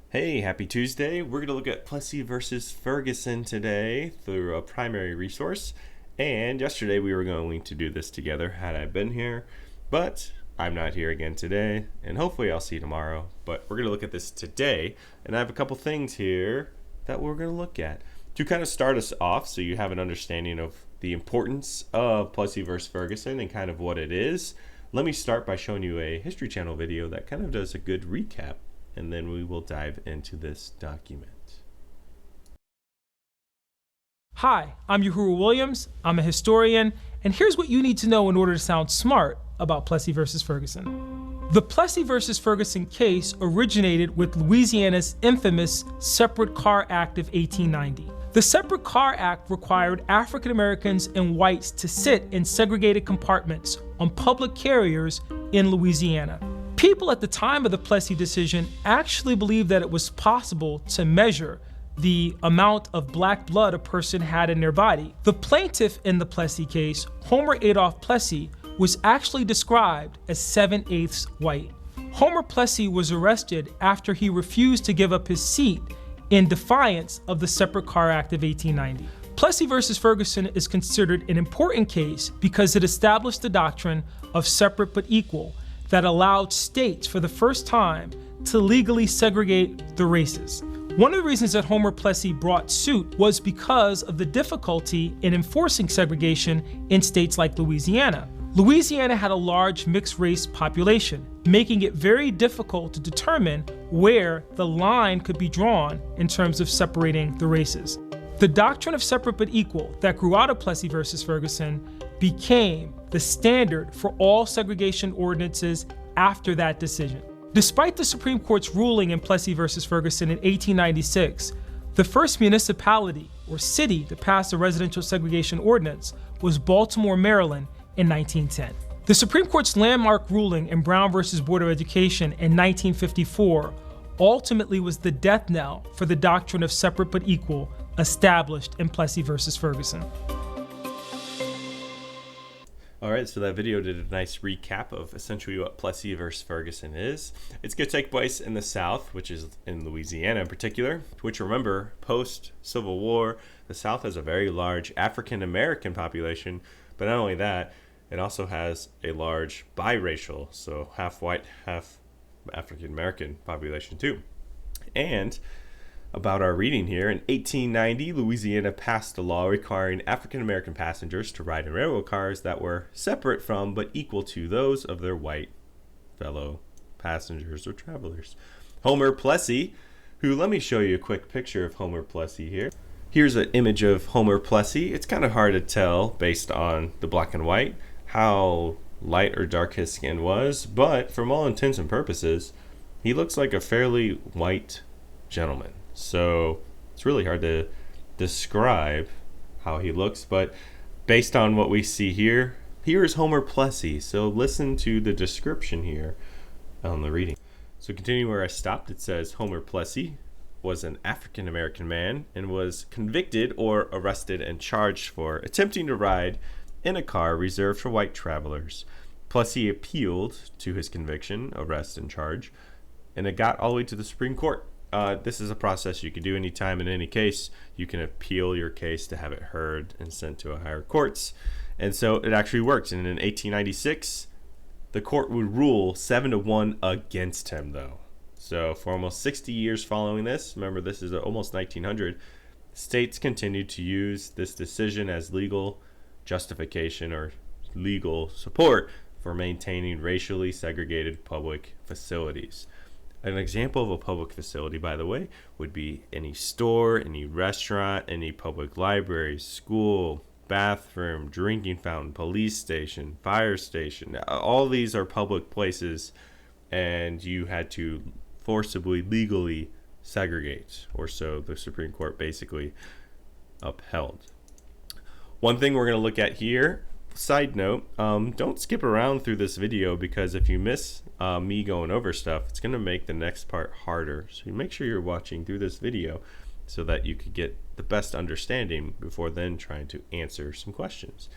Hey, happy Tuesday. We're going to look at Plessy versus Ferguson today through a primary resource. And yesterday we were going to do this together had I been here, but I'm not here again today, and hopefully I'll see you tomorrow. But we're going to look at this today, and I have a couple things here that we're going to look at to kind of start us off so you have an understanding of the importance of Plessy versus Ferguson and kind of what it is. Let me start by showing you a History Channel video that kind of does a good recap, and then we will dive into this document. Hi, I'm Uhuru Williams. I'm a historian, and here's what you need to know in order to sound smart about Plessy versus Ferguson. The Plessy versus Ferguson case originated with Louisiana's infamous Separate Car Act of 1890. The Separate Car Act required African Americans and whites to sit in segregated compartments on public carriers in Louisiana. People at the time of the Plessy decision actually believed that it was possible to measure the amount of black blood a person had in their body. The plaintiff in the Plessy case, Homer Adolph Plessy, was actually described as 7/8 white. Homer Plessy was arrested after he refused to give up his seat in defiance of the Separate Car Act of 1890. Plessy versus Ferguson is considered an important case because it established the doctrine of separate but equal that allowed states for the first time to legally segregate the races. One of the reasons that Homer Plessy brought suit was because of the difficulty in enforcing segregation in states like Louisiana. Louisiana had a large mixed race population, making it very difficult to determine where the line could be drawn in terms of separating the races. The doctrine of separate but equal that grew out of Plessy versus Ferguson became the standard for all segregation ordinances after that decision. Despite the Supreme Court's ruling in Plessy versus Ferguson in 1896, the first municipality or city to pass a residential segregation ordinance was Baltimore, Maryland in 1910. The Supreme Court's landmark ruling in Brown versus Board of Education in 1954 ultimately was the death knell for the doctrine of separate but equal established in Plessy versus Ferguson. All right, so that video did a nice recap of essentially what Plessy versus Ferguson is. It's going to take place in the South, which is in Louisiana in particular, which, remember, post-Civil War, the South has a very large African-American population, but not only that, it also has a large biracial, so half white, half African-American population too. And about our reading here, in 1890, Louisiana passed a law requiring African-American passengers to ride in railroad cars that were separate from but equal to those of their white fellow passengers or travelers. Homer Plessy, who, let me show you a quick picture of Homer Plessy here. Here's an image of Homer Plessy. It's kind of hard to tell based on the black and white how light or dark his skin was, but from all intents and purposes, he looks like a fairly white gentleman. So it's really hard to describe how he looks, but based on what we see here, here is Homer Plessy. So listen to the description here on the reading. So continuing where I stopped, it says Homer Plessy was an African-American man and was convicted or arrested and charged for attempting to ride in a car reserved for white travelers. Plessy appealed to his conviction, arrest, and charge, and it got all the way to the Supreme Court. This is a process you can do anytime in any case. You can appeal your case to have it heard and sent to a higher courts. And so it actually worked. And in 1896, the court would rule 7-1 against him, though. So for almost 60 years following this, remember this is almost 1900, states continued to use this decision as legal justification or legal support for maintaining racially segregated public facilities. An example of a public facility, by the way, would be any store, any restaurant, any public library, school, bathroom, drinking fountain, police station, fire station. All these are public places, and you had to forcibly, legally segregate, or so the Supreme Court basically upheld. One thing we're going to look at here, side note, don't skip around through this video, because if you miss me going over stuff, it's going to make the next part harder. So you make sure you're watching through this video so that you could get the best understanding before then trying to answer some questions.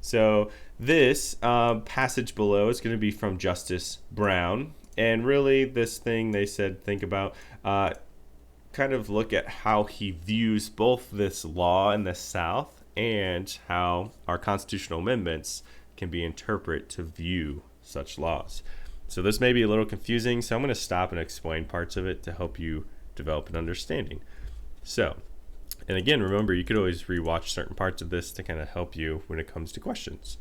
So this passage below is going to be from Justice Brown, And really, this thing they said, think about, kind of look at how he views both this law in the South and how our constitutional amendments can be interpreted to view such laws. So this may be a little confusing, so I'm going to stop and explain parts of it to help you develop an understanding. So, and again, remember, you could always rewatch certain parts of this to kind of help you when it comes to questions.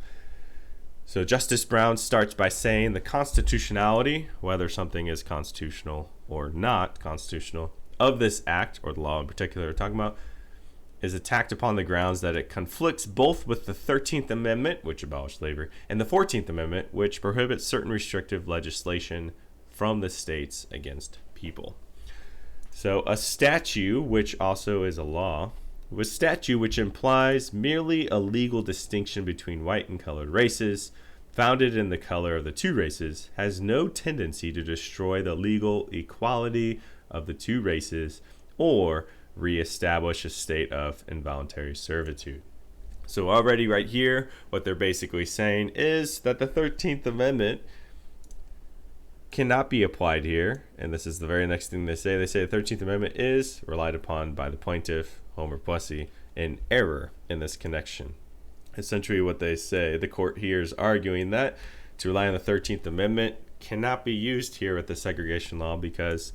So Justice Brown starts by saying the constitutionality, whether something is constitutional or not constitutional, of this act, or the law in particular we're talking about, is attacked upon the grounds that it conflicts both with the 13th Amendment, which abolished slavery, and the 14th Amendment, which prohibits certain restrictive legislation from the states against people. So a statute, which also is a law, was statute which implies merely a legal distinction between white and colored races, founded in the color of the two races, has no tendency to destroy the legal equality of the two races or reestablish a state of involuntary servitude. So already right here, what they're basically saying is that the 13th Amendment cannot be applied here, and this is the very next thing they say. They say the 13th Amendment is relied upon by the plaintiff, Homer Plessy, in error in this connection. Essentially what they say, the court here is arguing that to rely on the 13th Amendment cannot be used here with the segregation law because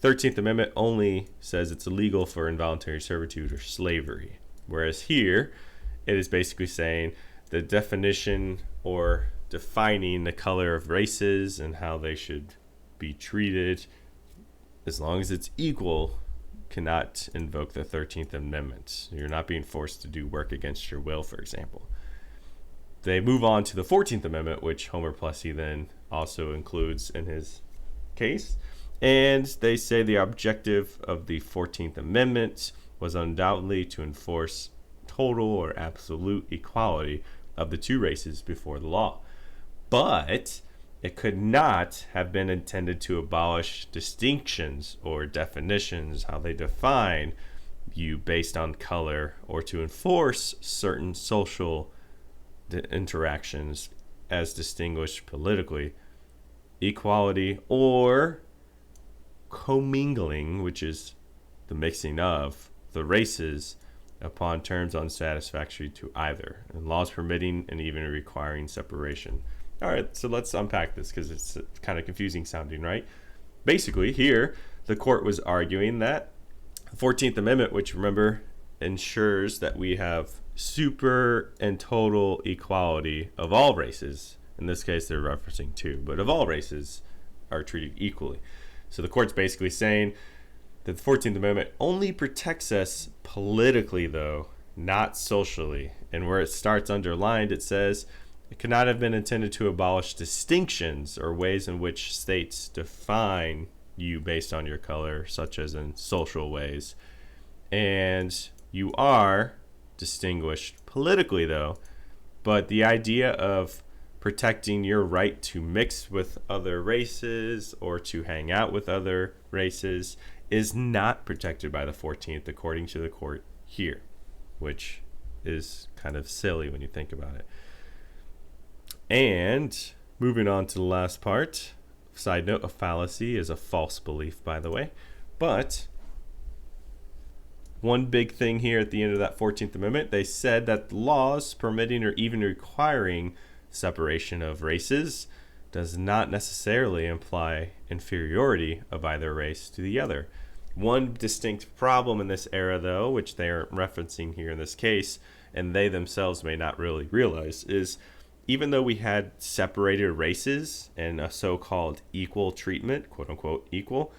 13th Amendment only says it's illegal for involuntary servitude or slavery. Whereas here, it is basically saying the definition or defining the color of races and how they should be treated, as long as it's equal, cannot invoke the 13th Amendment. You're not being forced to do work against your will, for example. They move on to the 14th Amendment, which Homer Plessy then also includes in his case. And they say the objective of the 14th Amendment was undoubtedly to enforce total or absolute equality of the two races before the law. But it could not have been intended to abolish distinctions or definitions, how they define you based on color, or to enforce certain social interactions as distinguished politically. Equality or commingling, which is the mixing of the races upon terms unsatisfactory to either, and laws permitting and even requiring separation. All right, so let's unpack this because it's kind of confusing sounding, right? Basically, here, the court was arguing that the 14th Amendment, which, remember, ensures that we have super and total equality of all races. In this case, they're referencing two, but of all races are treated equally. So the court's basically saying that the 14th Amendment only protects us politically, though, not socially. And where it starts underlined, it says, it could not have been intended to abolish distinctions or ways in which states define you based on your color, such as in social ways. And you are distinguished politically, though. But the idea of protecting your right to mix with other races or to hang out with other races is not protected by the 14th, according to the court here, which is kind of silly when you think about it. And moving on to the last part, side note, a fallacy is a false belief, by the way. But one big thing here at the end of that 14th Amendment, they said that laws permitting or even requiring separation of races does not necessarily imply inferiority of either race to the other. One distinct problem in this era, though, which they are referencing here in this case, and they themselves may not really realize, is even though we had separated races and a so-called equal treatment, quote-unquote equal,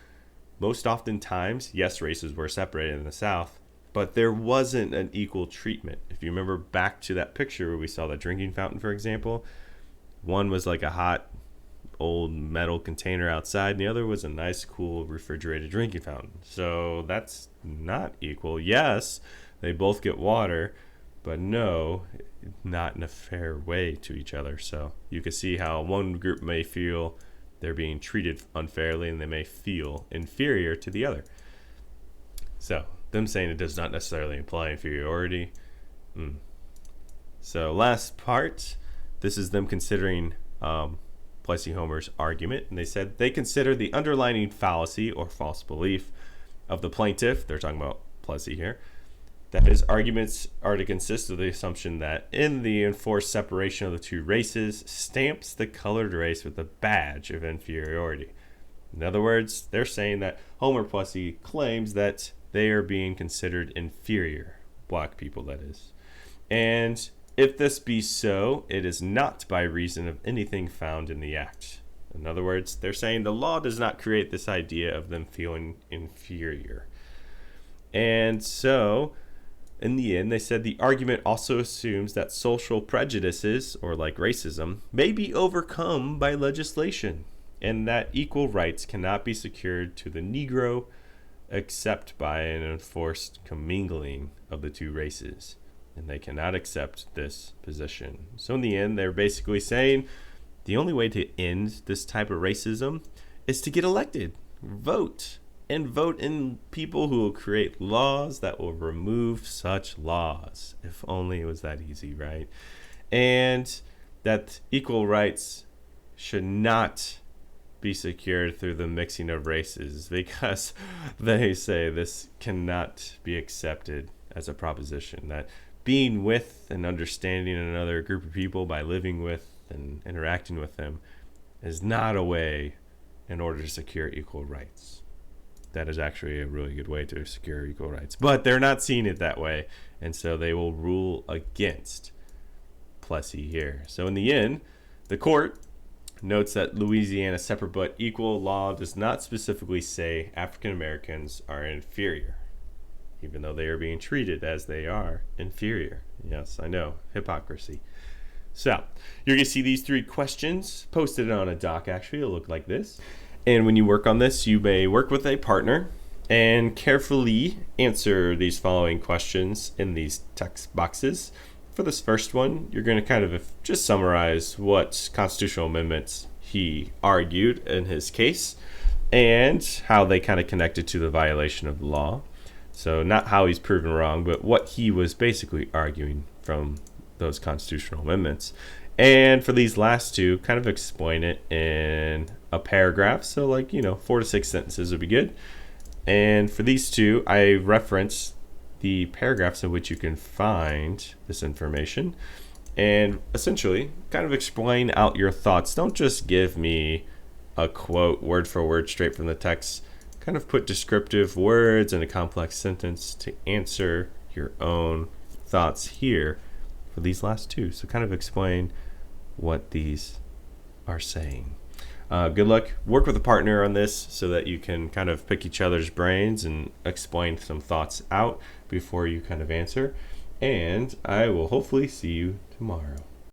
most oftentimes, yes, races were separated in the South, but there wasn't an equal treatment. If you remember back to that picture where we saw the drinking fountain, for example, one was like a hot old metal container outside, and the other was a nice, cool, refrigerated drinking fountain. So that's not equal. Yes, they both get water, but no, not in a fair way to each other. So you can see how one group may feel they're being treated unfairly, and they may feel inferior to the other. So them saying it does not necessarily imply inferiority. So last part, this is them considering Plessy Homer's argument, and they said they consider the underlying fallacy or false belief of the plaintiff, they're talking about Plessy here, that his arguments are to consist of the assumption that in the enforced separation of the two races stamps the colored race with a badge of inferiority. In other words, they're saying that Homer Plessy claims that they are being considered inferior, black people that is. And if this be so, it is not by reason of anything found in the act. In other words, they're saying the law does not create this idea of them feeling inferior. And so, in the end, they said the argument also assumes that social prejudices, or like racism, may be overcome by legislation, and that equal rights cannot be secured to the Negro except by an enforced commingling of the two races. And they cannot accept this position. So in the end, they're basically saying the only way to end this type of racism is to get elected, vote, and vote in people who will create laws that will remove such laws. If only it was that easy, right? And that equal rights should not be secured through the mixing of races, because they say this cannot be accepted as a proposition, that being with and understanding another group of people by living with and interacting with them is not a way in order to secure equal rights. That is actually a really good way to secure equal rights, but they're not seeing it that way, and so they will rule against Plessy here. So in the end, the court notes that Louisiana's separate but equal law does not specifically say African Americans are inferior, even though they are being treated as they are inferior. Yes, I know, hypocrisy. So you're going to see these 3 questions posted on a doc. Actually, it'll look like this. And when you work on this, you may work with a partner and carefully answer these following questions in these text boxes. For this first one, you're going to kind of just summarize what constitutional amendments he argued in his case and how they kind of connected to the violation of the law. So not how he's proven wrong, but what he was basically arguing from those constitutional amendments. And for these last 2, kind of explain it in a paragraph. So 4 to 6 sentences would be good. And for these 2, I reference the paragraphs in which you can find this information and essentially kind of explain out your thoughts. Don't just give me a quote word for word straight from the text. Kind of put descriptive words in a complex sentence to answer your own thoughts here for these last 2. So kind of explain what these are saying. Good luck. Work with a partner on this so that you can kind of pick each other's brains and explain some thoughts out before you kind of answer. And I will hopefully see you tomorrow.